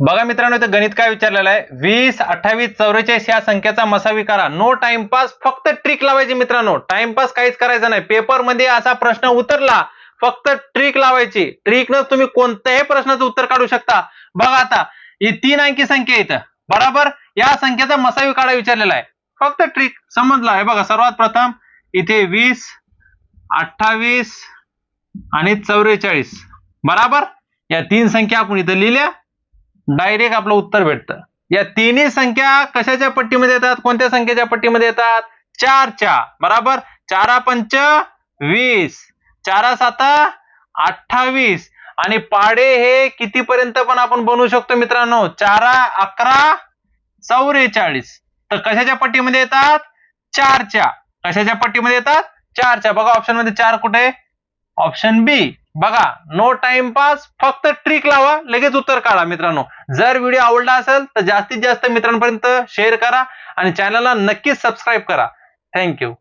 बघा मित्रांनो, इथं गणित काय विचारलेलं आहे, 20, 28, 44 या संख्येचा मसावी करा. नो टाइमपास, फक्त ट्रिक लावायची मित्रांनो. टाइमपास काहीच करायचं नाही. पेपर मध्ये असा प्रश्न उतरला, फक्त ट्रिक लावायची. ट्रिकनं तुम्ही कोणत्याही प्रश्नाचं उत्तर काढू शकता. बघा आता ही 3 अंकी संख्या इथं बरोबर, या संख्येचा मसावी काढा विचारलेला आहे. फक्त ट्रिक समजला आहे. बघा सर्वात प्रथम इथे 20, 28 आणि 44 बरोबर, या 3 संख्या आपण इथं लिहिल्या. डायरेक्ट आपलं उत्तर भेटतं. या तिन्ही संख्या कशाच्या पट्टीमध्ये येतात, कोणत्या संख्येच्या पट्टीमध्ये येतात, 4च्या बरोबर. 4 पंच 20, 4 7 28 आणि पाडे हे किती पर्यंत पण आपण बनवू शकतो मित्रांनो, 4 11 44. तर कशाच्या पट्टीमध्ये येतात, 4च्या. कशाच्या पट्टीमध्ये येतात, 4च्या. बघा ऑप्शन मध्ये 4 कुठे, ऑप्शन बी. बघा नो टाइम पास, फक्त ट्रिक लावा, लगेच उत्तर काढा मित्रांनो. जर व्हिडिओ आवडला असेल तर जास्तीत जास्त मित्रांपर्यंत शेअर करा आणि चॅनलला नक्कीच सबस्क्राईब करा. थँक्यू.